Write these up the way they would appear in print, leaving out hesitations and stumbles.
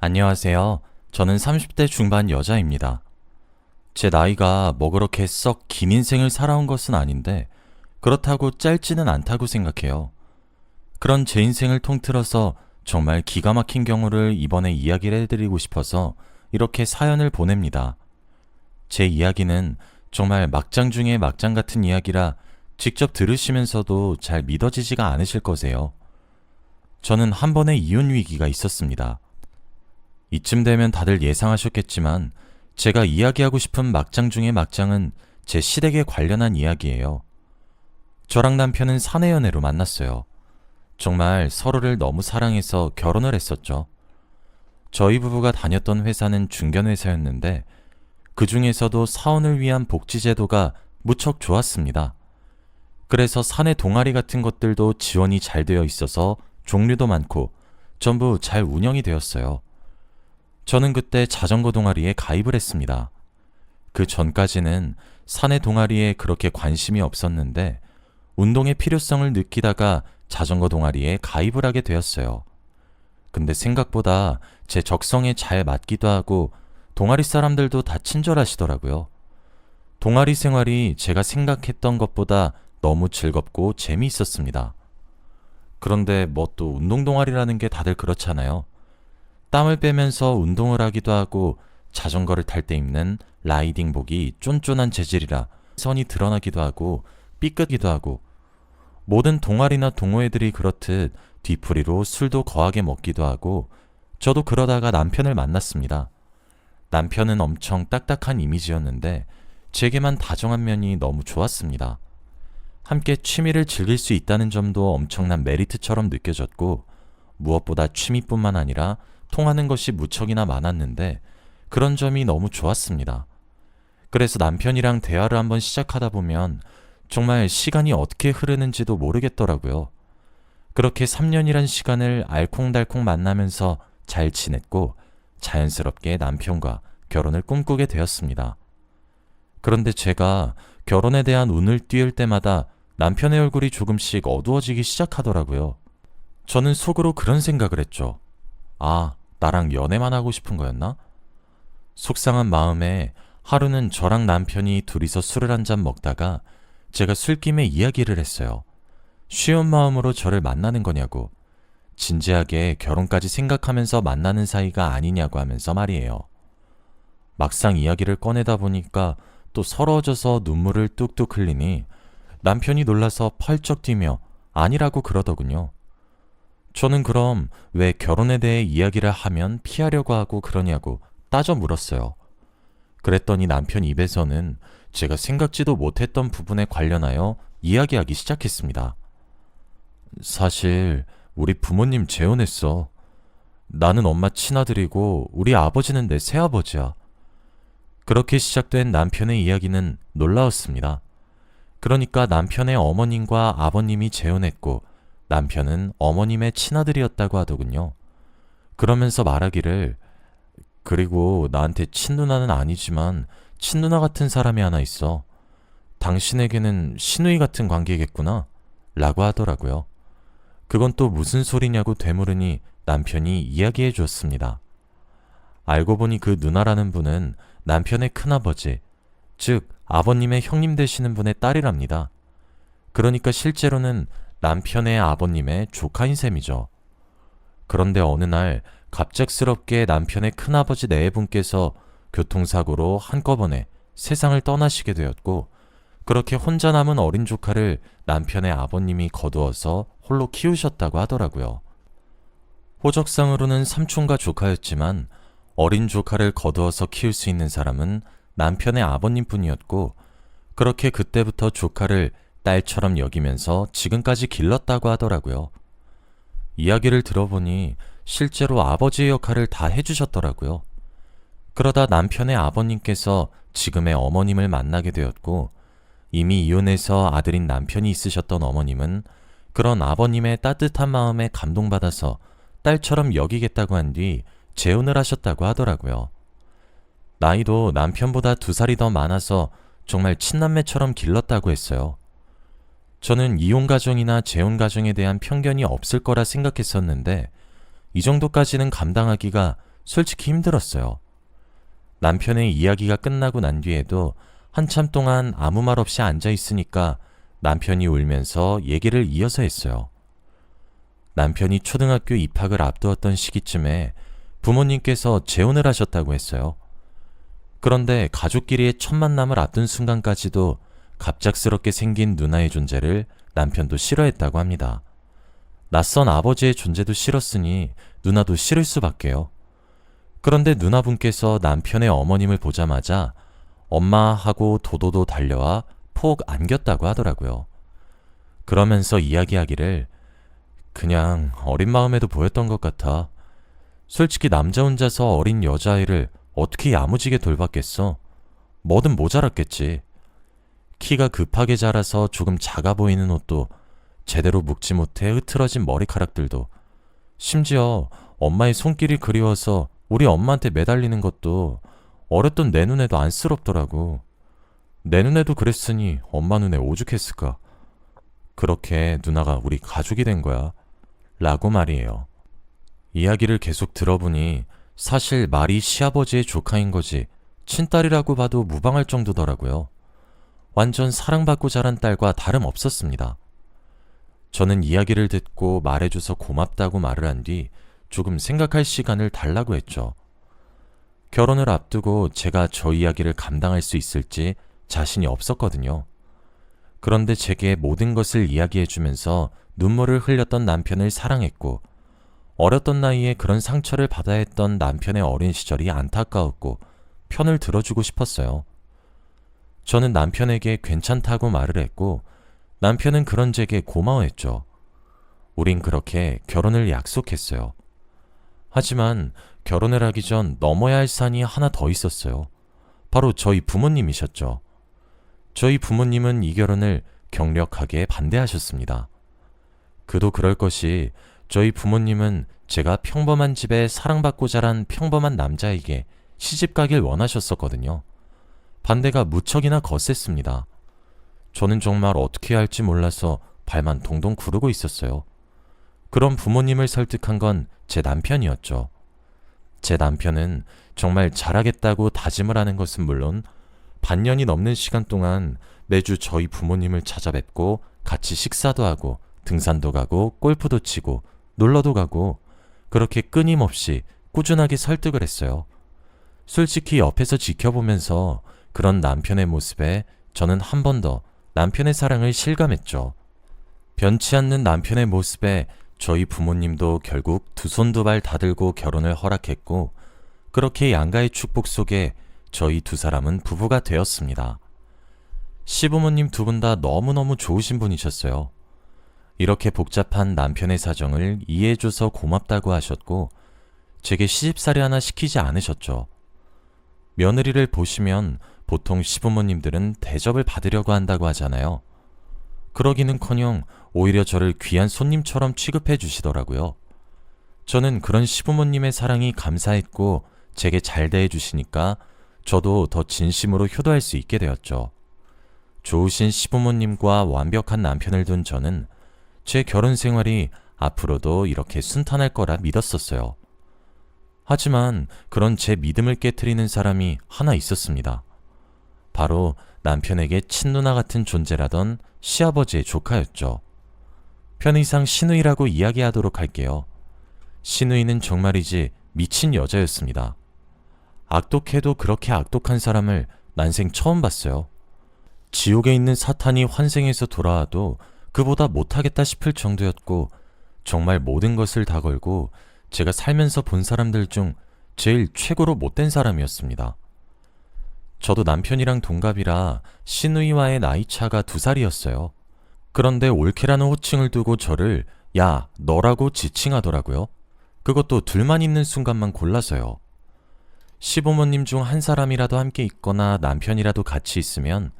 안녕하세요. 저는 30대 중반 여자입니다. 제 나이가 뭐 그렇게 썩 긴 인생을 살아온 것은 아닌데 그렇다고 짧지는 않다고 생각해요. 그런 제 인생을 통틀어서 정말 기가 막힌 경우를 이번에 이야기를 해드리고 싶어서 이렇게 사연을 보냅니다. 제 이야기는 정말 막장 중에 막장 같은 이야기라 직접 들으시면서도 잘 믿어지지가 않으실 거세요. 저는 한 번의 이혼 위기가 있었습니다. 이쯤 되면 다들 예상하셨겠지만 제가 이야기하고 싶은 막장 중의 막장은 제 시댁에 관련한 이야기예요. 저랑 남편은 사내 연애로 만났어요. 정말 서로를 너무 사랑해서 결혼을 했었죠. 저희 부부가 다녔던 회사는 중견회사였는데 그 중에서도 사원을 위한 복지제도가 무척 좋았습니다. 그래서 사내 동아리 같은 것들도 지원이 잘 되어 있어서 종류도 많고 전부 잘 운영이 되었어요. 저는 그때 자전거 동아리에 가입을 했습니다. 그 전까지는 사내 동아리에 그렇게 관심이 없었는데 운동의 필요성을 느끼다가 자전거 동아리에 가입을 하게 되었어요. 근데 생각보다 제 적성에 잘 맞기도 하고 동아리 사람들도 다 친절하시더라고요. 동아리 생활이 제가 생각했던 것보다 너무 즐겁고 재미있었습니다. 그런데 뭐 또 운동 동아리라는 게 다들 그렇잖아요. 땀을 빼면서 운동을 하기도 하고 자전거를 탈 때 입는 라이딩복이 쫀쫀한 재질이라 선이 드러나기도 하고 삐끗기도 하고 모든 동아리나 동호회들이 그렇듯 뒤풀이로 술도 거하게 먹기도 하고 저도 그러다가 남편을 만났습니다. 남편은 엄청 딱딱한 이미지였는데 제게만 다정한 면이 너무 좋았습니다. 함께 취미를 즐길 수 있다는 점도 엄청난 메리트처럼 느껴졌고 무엇보다 취미뿐만 아니라 통하는 것이 무척이나 많았는데 그런 점이 너무 좋았습니다. 그래서 남편이랑 대화를 한번 시작하다 보면 정말 시간이 어떻게 흐르는지도 모르겠더라고요. 그렇게 3년이란 시간을 알콩달콩 만나면서 잘 지냈고 자연스럽게 남편과 결혼을 꿈꾸게 되었습니다. 그런데 제가 결혼에 대한 운을 띄울 때마다 남편의 얼굴이 조금씩 어두워지기 시작하더라고요. 저는 속으로 그런 생각을 했죠. 아, 나랑 연애만 하고 싶은 거였나? 속상한 마음에 하루는 저랑 남편이 둘이서 술을 한잔 먹다가 제가 술김에 이야기를 했어요. 쉬운 마음으로 저를 만나는 거냐고, 진지하게 결혼까지 생각하면서 만나는 사이가 아니냐고 하면서 말이에요. 막상 이야기를 꺼내다 보니까 또 서러워져서 눈물을 뚝뚝 흘리니 남편이 놀라서 펄쩍 뛰며 아니라고 그러더군요. 저는 그럼 왜 결혼에 대해 이야기를 하면 피하려고 하고 그러냐고 따져 물었어요. 그랬더니 남편 입에서는 제가 생각지도 못했던 부분에 관련하여 이야기하기 시작했습니다. 사실 우리 부모님 재혼했어. 나는 엄마 친아들이고 우리 아버지는 내 새아버지야. 그렇게 시작된 남편의 이야기는 놀라웠습니다. 그러니까 남편의 어머님과 아버님이 재혼했고 남편은 어머님의 친아들이었다고 하더군요. 그러면서 말하기를 그리고 나한테 친누나는 아니지만 친누나 같은 사람이 하나 있어. 당신에게는 시누이 같은 관계겠구나 라고 하더라고요. 그건 또 무슨 소리냐고 되물으니 남편이 이야기해 주었습니다. 알고 보니 그 누나라는 분은 남편의 큰아버지, 즉 아버님의 형님 되시는 분의 딸이랍니다. 그러니까 실제로는 남편의 아버님의 조카인 셈이죠. 그런데 어느 날 갑작스럽게 남편의 큰아버지 네 분께서 교통사고로 한꺼번에 세상을 떠나시게 되었고 그렇게 혼자 남은 어린 조카를 남편의 아버님이 거두어서 홀로 키우셨다고 하더라고요. 호적상으로는 삼촌과 조카였지만 어린 조카를 거두어서 키울 수 있는 사람은 남편의 아버님뿐이었고 그렇게 그때부터 조카를 딸처럼 여기면서 지금까지 길렀다고 하더라고요. 이야기를 들어보니 실제로 아버지의 역할을 다 해주셨더라고요. 그러다 남편의 아버님께서 지금의 어머님을 만나게 되었고 이미 이혼해서 아들인 남편이 있으셨던 어머님은 그런 아버님의 따뜻한 마음에 감동받아서 딸처럼 여기겠다고 한 뒤 재혼을 하셨다고 하더라고요. 나이도 남편보다 2살이 더 많아서 정말 친남매처럼 길렀다고 했어요. 저는 이혼 가정이나 재혼 가정에 대한 편견이 없을 거라 생각했었는데 이 정도까지는 감당하기가 솔직히 힘들었어요. 남편의 이야기가 끝나고 난 뒤에도 한참 동안 아무 말 없이 앉아 있으니까 남편이 울면서 얘기를 이어서 했어요. 남편이 초등학교 입학을 앞두었던 시기쯤에 부모님께서 재혼을 하셨다고 했어요. 그런데 가족끼리의 첫 만남을 앞둔 순간까지도 갑작스럽게 생긴 누나의 존재를 남편도 싫어했다고 합니다. 낯선 아버지의 존재도 싫었으니 누나도 싫을 수밖에요. 그런데 누나분께서 남편의 어머님을 보자마자 엄마 하고 도도도 달려와 폭 안겼다고 하더라고요. 그러면서 이야기하기를 그냥 어린 마음에도 보였던 것 같아. 솔직히 남자 혼자서 어린 여자아이를 어떻게 야무지게 돌봤겠어? 뭐든 모자랐겠지. 키가 급하게 자라서 조금 작아 보이는 옷도 제대로 묶지 못해 흐트러진 머리카락들도 심지어 엄마의 손길이 그리워서 우리 엄마한테 매달리는 것도 어렸던 내 눈에도 안쓰럽더라고. 내 눈에도 그랬으니 엄마 눈에 오죽했을까. 그렇게 누나가 우리 가족이 된 거야. 라고 말이에요. 이야기를 계속 들어보니 사실 말이 시아버지의 조카인 거지 친딸이라고 봐도 무방할 정도더라고요. 완전 사랑받고 자란 딸과 다름없었습니다. 저는 이야기를 듣고 말해줘서 고맙다고 말을 한 뒤 조금 생각할 시간을 달라고 했죠. 결혼을 앞두고 제가 저 이야기를 감당할 수 있을지 자신이 없었거든요. 그런데 제게 모든 것을 이야기해주면서 눈물을 흘렸던 남편을 사랑했고 어렸던 나이에 그런 상처를 받아야 했던 남편의 어린 시절이 안타까웠고 편을 들어주고 싶었어요. 저는 남편에게 괜찮다고 말을 했고 남편은 그런 제게 고마워했죠. 우린 그렇게 결혼을 약속했어요. 하지만 결혼을 하기 전 넘어야 할 산이 하나 더 있었어요. 바로 저희 부모님이셨죠. 저희 부모님은 이 결혼을 격력하게 반대하셨습니다. 그도 그럴 것이 저희 부모님은 제가 평범한 집에 사랑받고 자란 평범한 남자에게 시집가길 원하셨었거든요. 반대가 무척이나 거셌습니다. 저는 정말 어떻게 해야 할지 몰라서 발만 동동 구르고 있었어요. 그런 부모님을 설득한 건 제 남편이었죠. 제 남편은 정말 잘하겠다고 다짐을 하는 것은 물론 반년이 넘는 시간 동안 매주 저희 부모님을 찾아뵙고 같이 식사도 하고 등산도 가고 골프도 치고 놀러도 가고 그렇게 끊임없이 꾸준하게 설득을 했어요. 솔직히 옆에서 지켜보면서 그런 남편의 모습에 저는 한 번 더 남편의 사랑을 실감했죠. 변치 않는 남편의 모습에 저희 부모님도 결국 두 손 두 발 다 들고 결혼을 허락했고 그렇게 양가의 축복 속에 저희 두 사람은 부부가 되었습니다. 시부모님 두 분 다 너무너무 좋으신 분이셨어요. 이렇게 복잡한 남편의 사정을 이해해줘서 고맙다고 하셨고 제게 시집살이 하나 시키지 않으셨죠. 며느리를 보시면 보통 시부모님들은 대접을 받으려고 한다고 하잖아요. 그러기는커녕 오히려 저를 귀한 손님처럼 취급해 주시더라고요. 저는 그런 시부모님의 사랑이 감사했고 제게 잘 대해 주시니까 저도 더 진심으로 효도할 수 있게 되었죠. 좋으신 시부모님과 완벽한 남편을 둔 저는 제 결혼 생활이 앞으로도 이렇게 순탄할 거라 믿었었어요. 하지만 그런 제 믿음을 깨트리는 사람이 하나 있었습니다. 바로 남편에게 친누나 같은 존재라던 시아버지의 조카였죠. 편의상 시누이라고 이야기하도록 할게요. 시누이는 정말이지 미친 여자였습니다. 악독해도 그렇게 악독한 사람을 난생 처음 봤어요. 지옥에 있는 사탄이 환생해서 돌아와도 그보다 못하겠다 싶을 정도였고 정말 모든 것을 다 걸고 제가 살면서 본 사람들 중 제일 최고로 못된 사람이었습니다. 저도 남편이랑 동갑이라 시누이와의 나이차가 2살이었어요. 그런데 올케라는 호칭을 두고 저를 야, 너라고 지칭하더라고요. 그것도 둘만 있는 순간만 골라서요. 시부모님 중 한 사람이라도 함께 있거나 남편이라도 같이 있으면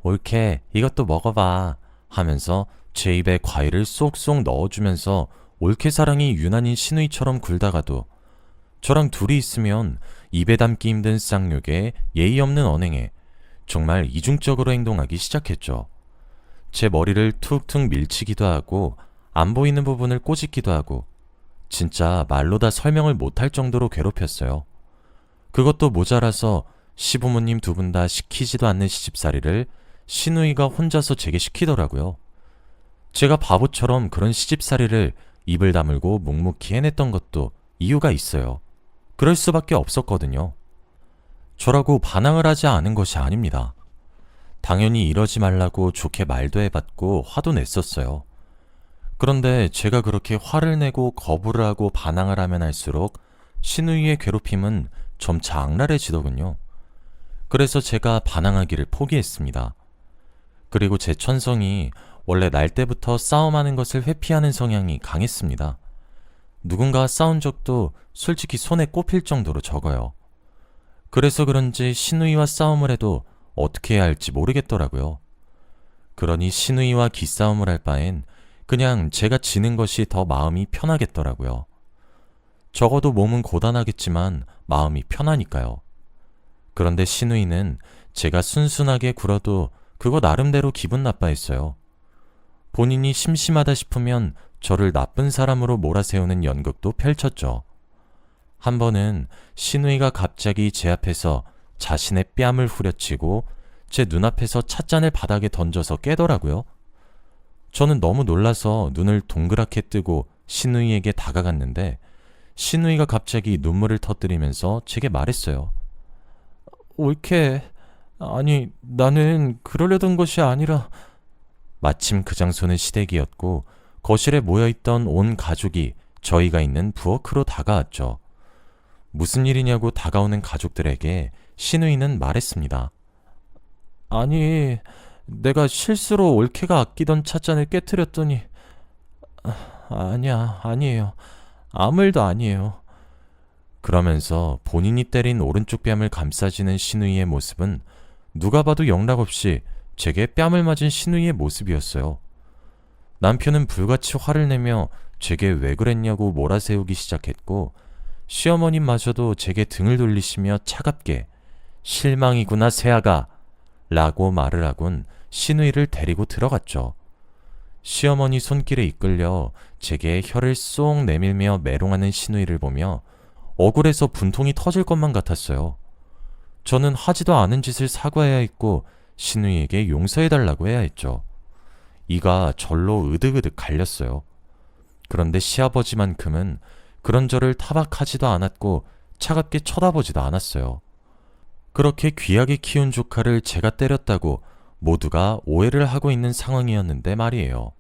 올케, 이것도 먹어봐 하면서 제 입에 과일을 쏙쏙 넣어주면서 올케 사랑이 유난인 시누이처럼 굴다가도 저랑 둘이 있으면 입에 담기 힘든 쌍욕에 예의 없는 언행에 정말 이중적으로 행동하기 시작했죠. 제 머리를 툭툭 밀치기도 하고 안 보이는 부분을 꼬집기도 하고 진짜 말로 다 설명을 못할 정도로 괴롭혔어요. 그것도 모자라서 시부모님 두 분 다 시키지도 않는 시집살이를 시누이가 혼자서 제게 시키더라고요. 제가 바보처럼 그런 시집살이를 입을 다물고 묵묵히 해냈던 것도 이유가 있어요. 그럴 수밖에 없었거든요. 저라고 반항을 하지 않은 것이 아닙니다. 당연히 이러지 말라고 좋게 말도 해봤고 화도 냈었어요. 그런데 제가 그렇게 화를 내고 거부를 하고 반항을 하면 할수록 시누이의 괴롭힘은 점차 악랄해지더군요. 그래서 제가 반항하기를 포기했습니다. 그리고 제 천성이 원래 날 때부터 싸움하는 것을 회피하는 성향이 강했습니다. 누군가와 싸운 적도 솔직히 손에 꼽힐 정도로 적어요. 그래서 그런지 시누이와 싸움을 해도 어떻게 해야 할지 모르겠더라고요. 그러니 시누이와 기싸움을 할 바엔 그냥 제가 지는 것이 더 마음이 편하겠더라고요. 적어도 몸은 고단하겠지만 마음이 편하니까요. 그런데 시누이는 제가 순순하게 굴어도 그거 나름대로 기분 나빠했어요. 본인이 심심하다 싶으면 저를 나쁜 사람으로 몰아세우는 연극도 펼쳤죠. 한 번은 시누이가 갑자기 제 앞에서 자신의 뺨을 후려치고 제 눈앞에서 찻잔을 바닥에 던져서 깨더라고요. 저는 너무 놀라서 눈을 동그랗게 뜨고 시누이에게 다가갔는데 시누이가 갑자기 눈물을 터뜨리면서 제게 말했어요. 옳게, 아니 나는 그러려던 것이 아니라. 마침 그 장소는 시댁이었고 거실에 모여있던 온 가족이 저희가 있는 부엌으로 다가왔죠. 무슨 일이냐고 다가오는 가족들에게 시누이는 말했습니다. 아니, 내가 실수로 올케가 아끼던 찻잔을 깨뜨렸더니. 아니에요. 아무 일도 아니에요. 그러면서 본인이 때린 오른쪽 뺨을 감싸지는 시누이의 모습은 누가 봐도 영락없이 제게 뺨을 맞은 시누이의 모습이었어요. 남편은 불같이 화를 내며 제게 왜 그랬냐고 몰아세우기 시작했고 시어머님마저도 제게 등을 돌리시며 차갑게 실망이구나 새아가 라고 말을 하곤 시누이를 데리고 들어갔죠. 시어머니 손길에 이끌려 제게 혀를 쏙 내밀며 메롱하는 시누이를 보며 억울해서 분통이 터질 것만 같았어요. 저는 하지도 않은 짓을 사과해야 했고 시누이에게 용서해달라고 해야 했죠. 이가 절로 으득으득 갈렸어요. 그런데 시아버지만큼은 그런 저를 타박하지도 않았고 차갑게 쳐다보지도 않았어요. 그렇게 귀하게 키운 조카를 제가 때렸다고 모두가 오해를 하고 있는 상황이었는데 말이에요.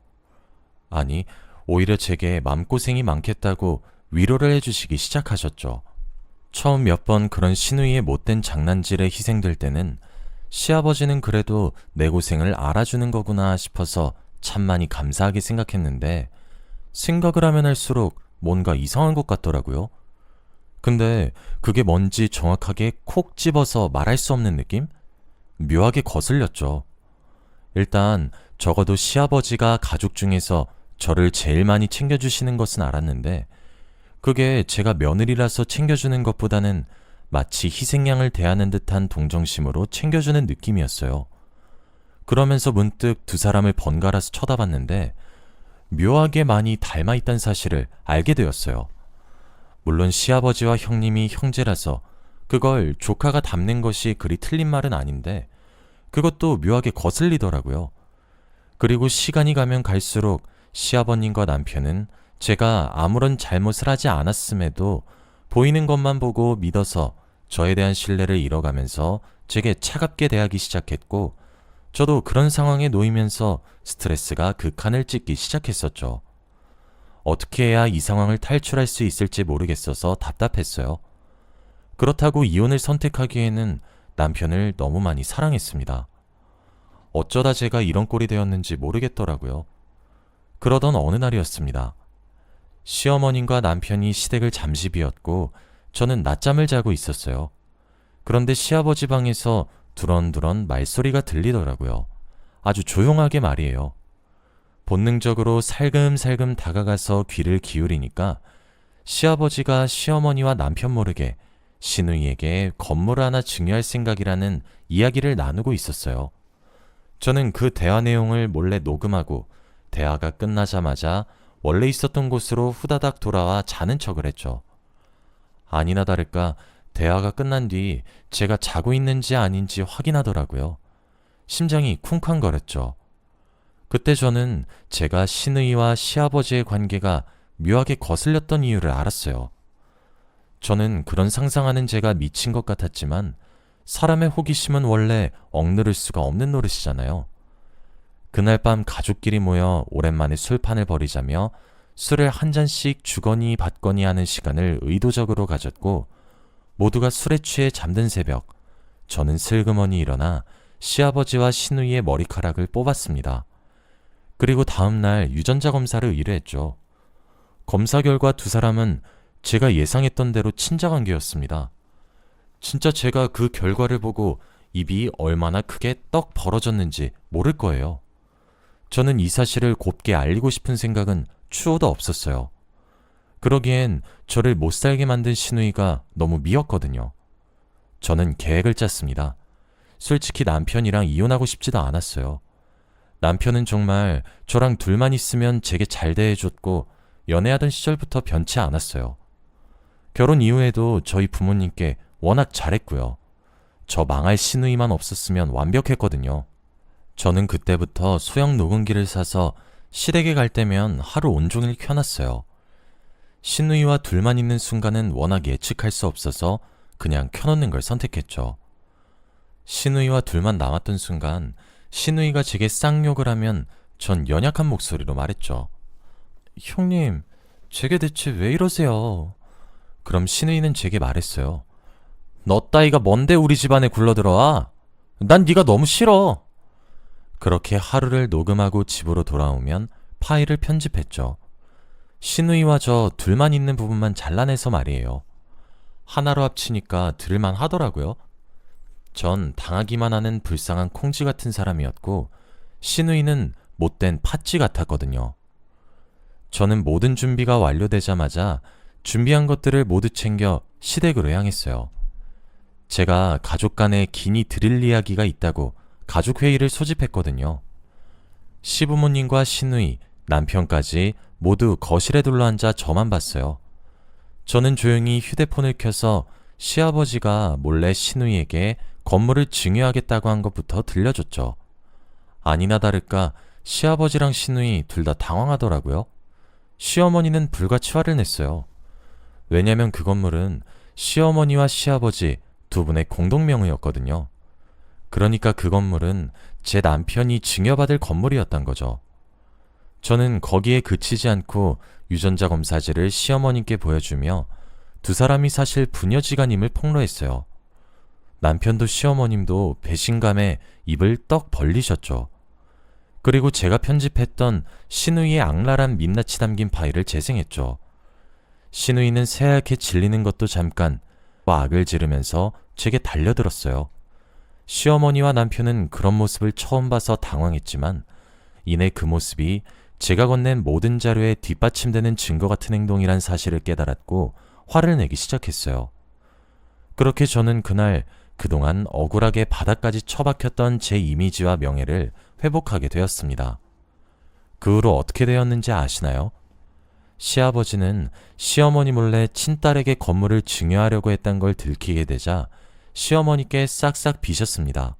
아니, 오히려 제게 맘고생이 많겠다고 위로를 해주시기 시작하셨죠. 처음 몇 번 그런 시누이의 못된 장난질에 희생될 때는 시아버지는 그래도 내 고생을 알아주는 거구나 싶어서 참 많이 감사하게 생각했는데 생각을 하면 할수록 뭔가 이상한 것 같더라고요. 근데 그게 뭔지 정확하게 콕 집어서 말할 수 없는 느낌? 묘하게 거슬렸죠. 일단 적어도 시아버지가 가족 중에서 저를 제일 많이 챙겨주시는 것은 알았는데 그게 제가 며느리라서 챙겨주는 것보다는 마치 희생양을 대하는 듯한 동정심으로 챙겨주는 느낌이었어요. 그러면서 문득 두 사람을 번갈아서 쳐다봤는데 묘하게 많이 닮아있다는 사실을 알게 되었어요. 물론 시아버지와 형님이 형제라서 그걸 조카가 닮는 것이 그리 틀린 말은 아닌데 그것도 묘하게 거슬리더라고요. 그리고 시간이 가면 갈수록 시아버님과 남편은 제가 아무런 잘못을 하지 않았음에도 보이는 것만 보고 믿어서 저에 대한 신뢰를 잃어가면서 제게 차갑게 대하기 시작했고 저도 그런 상황에 놓이면서 스트레스가 극한을 찍기 시작했었죠. 어떻게 해야 이 상황을 탈출할 수 있을지 모르겠어서 답답했어요. 그렇다고 이혼을 선택하기에는 남편을 너무 많이 사랑했습니다. 어쩌다 제가 이런 꼴이 되었는지 모르겠더라고요. 그러던 어느 날이었습니다. 시어머님과 남편이 시댁을 잠시 비웠고 저는 낮잠을 자고 있었어요. 그런데 시아버지 방에서 두런두런 말소리가 들리더라고요. 아주 조용하게 말이에요. 본능적으로 살금살금 다가가서 귀를 기울이니까 시아버지가 시어머니와 남편 모르게 시누이에게 건물을 하나 증여할 생각이라는 이야기를 나누고 있었어요. 저는 그 대화 내용을 몰래 녹음하고 대화가 끝나자마자 원래 있었던 곳으로 후다닥 돌아와 자는 척을 했죠. 아니나 다를까 대화가 끝난 뒤 제가 자고 있는지 아닌지 확인하더라고요. 심장이 쿵쾅거렸죠. 그때 저는 제가 시누이와 시아버지의 관계가 묘하게 거슬렸던 이유를 알았어요. 저는 그런 상상하는 제가 미친 것 같았지만 사람의 호기심은 원래 억누를 수가 없는 노릇이잖아요. 그날 밤 가족끼리 모여 오랜만에 술판을 벌이자며 술을 한 잔씩 주거니 받거니 하는 시간을 의도적으로 가졌고 모두가 술에 취해 잠든 새벽 저는 슬그머니 일어나 시아버지와 시누이의 머리카락을 뽑았습니다. 그리고 다음날 유전자 검사를 의뢰했죠. 검사 결과 두 사람은 제가 예상했던 대로 친자관계였습니다. 진짜 제가 그 결과를 보고 입이 얼마나 크게 떡 벌어졌는지 모를 거예요. 저는 이 사실을 곱게 알리고 싶은 생각은 추호도 없었어요. 그러기엔 저를 못살게 만든 시누이가 너무 미웠거든요. 저는 계획을 짰습니다. 솔직히 남편이랑 이혼하고 싶지도 않았어요. 남편은 정말 저랑 둘만 있으면 제게 잘 대해줬고 연애하던 시절부터 변치 않았어요. 결혼 이후에도 저희 부모님께 워낙 잘했고요. 저 망할 시누이만 없었으면 완벽했거든요. 저는 그때부터 소형 녹음기를 사서 시댁에 갈 때면 하루 온종일 켜놨어요. 시누이와 둘만 있는 순간은 워낙 예측할 수 없어서 그냥 켜놓는 걸 선택했죠. 시누이와 둘만 남았던 순간 시누이가 제게 쌍욕을 하면 전 연약한 목소리로 말했죠. 형님, 제게 대체 왜 이러세요? 그럼 시누이는 제게 말했어요. 너 따위가 뭔데 우리 집안에 굴러들어와? 난 네가 너무 싫어. 그렇게 하루를 녹음하고 집으로 돌아오면 파일을 편집했죠. 시누이와 저 둘만 있는 부분만 잘라내서 말이에요. 하나로 합치니까 들을만 하더라고요. 전 당하기만 하는 불쌍한 콩쥐 같은 사람이었고 시누이는 못된 팥쥐 같았거든요. 저는 모든 준비가 완료되자마자 준비한 것들을 모두 챙겨 시댁으로 향했어요. 제가 가족 간에 기니 드릴 이야기가 있다고 가족회의를 소집했거든요. 시부모님과 시누이, 남편까지 모두 거실에 둘러앉아 저만 봤어요. 저는 조용히 휴대폰을 켜서 시아버지가 몰래 시누이에게 건물을 증여하겠다고 한 것부터 들려줬죠. 아니나 다를까 시아버지랑 시누이 둘 다 당황하더라고요. 시어머니는 불같이 화를 냈어요. 왜냐면 그 건물은 시어머니와 시아버지 두 분의 공동명의였거든요. 그러니까 그 건물은 제 남편이 증여받을 건물이었단 거죠. 저는 거기에 그치지 않고 유전자 검사지를 시어머님께 보여주며 두 사람이 사실 부녀지간임을 폭로했어요. 남편도 시어머님도 배신감에 입을 떡 벌리셨죠. 그리고 제가 편집했던 시누이의 악랄한 민낯이 담긴 파일을 재생했죠. 시누이는 새하얗게 질리는 것도 잠깐 악을 지르면서 제게 달려들었어요. 시어머니와 남편은 그런 모습을 처음 봐서 당황했지만 이내 그 모습이 제가 건넨 모든 자료에 뒷받침되는 증거 같은 행동이란 사실을 깨달았고 화를 내기 시작했어요. 그렇게 저는 그날 그동안 억울하게 바닥까지 처박혔던 제 이미지와 명예를 회복하게 되었습니다. 그 후로 어떻게 되었는지 아시나요? 시아버지는 시어머니 몰래 친딸에게 건물을 증여하려고 했던 걸 들키게 되자 시어머니께 싹싹 비셨습니다.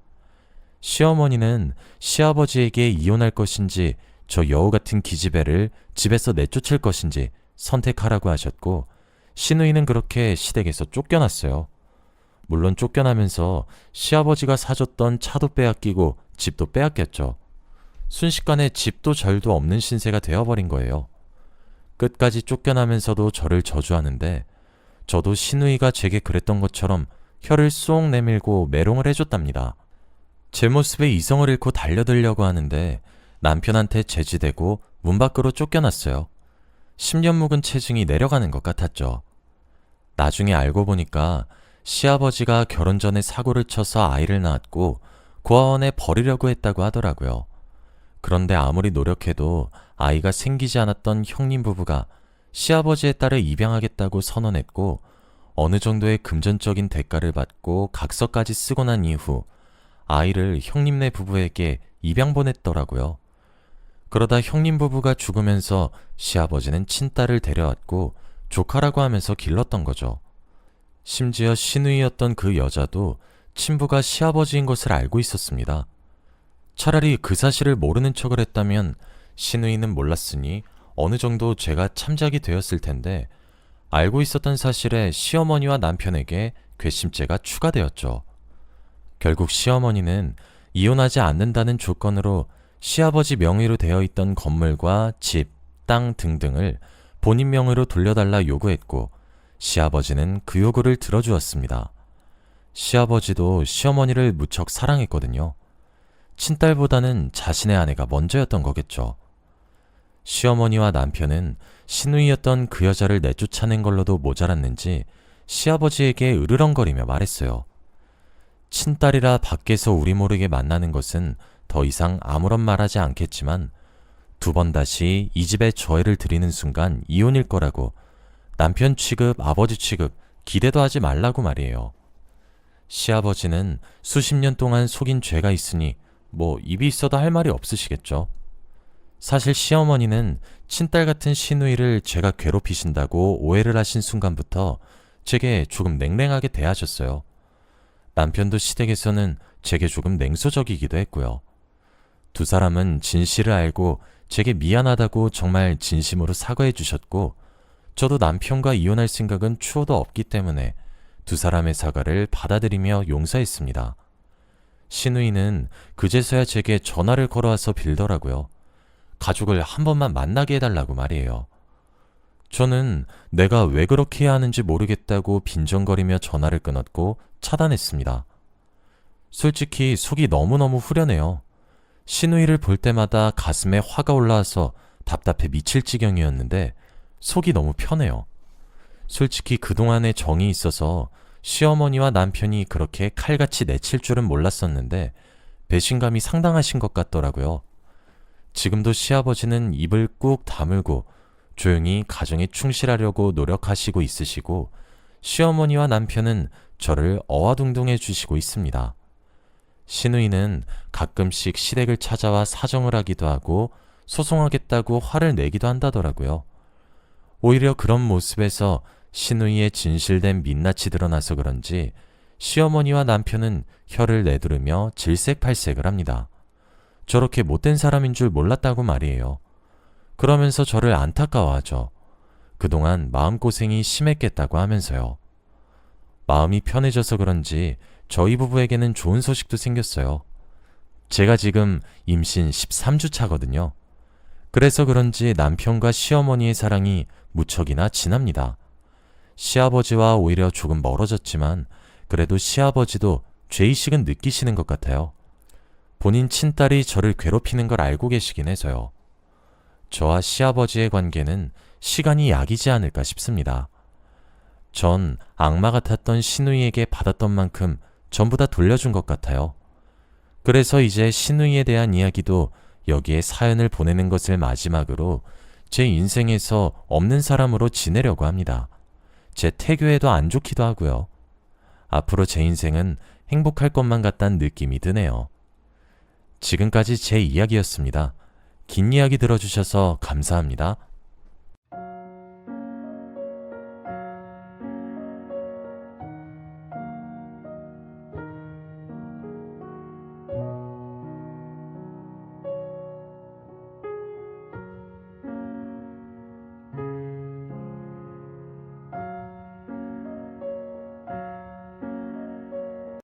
시어머니는 시아버지에게 이혼할 것인지 저 여우 같은 기집애를 집에서 내쫓을 것인지 선택하라고 하셨고 시누이는 그렇게 시댁에서 쫓겨났어요. 물론 쫓겨나면서 시아버지가 사줬던 차도 빼앗기고 집도 빼앗겼죠. 순식간에 집도 절도 없는 신세가 되어버린 거예요. 끝까지 쫓겨나면서도 저를 저주하는데 저도 시누이가 제게 그랬던 것처럼 혀를 쏙 내밀고 메롱을 해줬답니다. 제 모습에 이성을 잃고 달려들려고 하는데 남편한테 제지되고 문 밖으로 쫓겨났어요. 10년 묵은 체증이 내려가는 것 같았죠. 나중에 알고 보니까 시아버지가 결혼 전에 사고를 쳐서 아이를 낳았고 고아원에 버리려고 했다고 하더라고요. 그런데 아무리 노력해도 아이가 생기지 않았던 형님 부부가 시아버지의 딸을 입양하겠다고 선언했고 어느 정도의 금전적인 대가를 받고 각서까지 쓰고 난 이후 아이를 형님네 부부에게 입양 보냈더라고요. 그러다 형님 부부가 죽으면서 시아버지는 친딸을 데려왔고 조카라고 하면서 길렀던 거죠. 심지어 시누이였던 그 여자도 친부가 시아버지인 것을 알고 있었습니다. 차라리 그 사실을 모르는 척을 했다면 시누이는 몰랐으니 어느 정도 죄가 참작이 되었을 텐데, 알고 있었던 사실에 시어머니와 남편에게 괘씸죄가 추가되었죠. 결국 시어머니는 이혼하지 않는다는 조건으로 시아버지 명의로 되어 있던 건물과 집, 땅 등등을 본인 명의로 돌려달라 요구했고, 시아버지는 그 요구를 들어주었습니다. 시아버지도 시어머니를 무척 사랑했거든요. 친딸보다는 자신의 아내가 먼저였던 거겠죠. 시어머니와 남편은 시누이였던 그 여자를 내쫓아낸 걸로도 모자랐는지 시아버지에게 으르렁거리며 말했어요. 친딸이라 밖에서 우리 모르게 만나는 것은 더 이상 아무런 말하지 않겠지만 두 번 다시 이 집에 저해를 드리는 순간 이혼일 거라고, 남편 취급, 아버지 취급 기대도 하지 말라고 말이에요. 시아버지는 수십 년 동안 속인 죄가 있으니 뭐 입이 있어도 할 말이 없으시겠죠. 사실 시어머니는 친딸 같은 시누이를 제가 괴롭히신다고 오해를 하신 순간부터 제게 조금 냉랭하게 대하셨어요. 남편도 시댁에서는 제게 조금 냉소적이기도 했고요. 두 사람은 진실을 알고 제게 미안하다고 정말 진심으로 사과해 주셨고, 저도 남편과 이혼할 생각은 추호도 없기 때문에 두 사람의 사과를 받아들이며 용서했습니다. 시누이는 그제서야 제게 전화를 걸어와서 빌더라고요. 가족을 한 번만 만나게 해달라고 말이에요. 저는 내가 왜 그렇게 해야 하는지 모르겠다고 빈정거리며 전화를 끊었고 차단했습니다. 솔직히 속이 너무너무 후련해요. 시누이를 볼 때마다 가슴에 화가 올라와서 답답해 미칠 지경이었는데 속이 너무 편해요. 솔직히 그동안에 정이 있어서 시어머니와 남편이 그렇게 칼같이 내칠 줄은 몰랐었는데 배신감이 상당하신 것 같더라고요. 지금도 시아버지는 입을 꾹 다물고 조용히 가정에 충실하려고 노력하시고 있으시고, 시어머니와 남편은 저를 어와둥둥해 주시고 있습니다. 시누이는 가끔씩 시댁을 찾아와 사정을 하기도 하고 소송하겠다고 화를 내기도 한다더라고요. 오히려 그런 모습에서 시누이의 진실된 민낯이 드러나서 그런지 시어머니와 남편은 혀를 내두르며 질색팔색을 합니다. 저렇게 못된 사람인 줄 몰랐다고 말이에요. 그러면서 저를 안타까워하죠. 그동안 마음고생이 심했겠다고 하면서요. 마음이 편해져서 그런지 저희 부부에게는 좋은 소식도 생겼어요. 제가 지금 임신 13주 차거든요. 그래서 그런지 남편과 시어머니의 사랑이 무척이나 진합니다. 시아버지와 오히려 조금 멀어졌지만 그래도 시아버지도 죄의식은 느끼시는 것 같아요. 본인 친딸이 저를 괴롭히는 걸 알고 계시긴 해서요. 저와 시아버지의 관계는 시간이 약이지 않을까 싶습니다. 전 악마 같았던 시누이에게 받았던 만큼 전부 다 돌려준 것 같아요. 그래서 이제 시누이에 대한 이야기도 여기에 사연을 보내는 것을 마지막으로 제 인생에서 없는 사람으로 지내려고 합니다. 제 태교에도 안 좋기도 하고요. 앞으로 제 인생은 행복할 것만 같다는 느낌이 드네요. 지금까지 제 이야기였습니다. 긴 이야기 들어주셔서 감사합니다.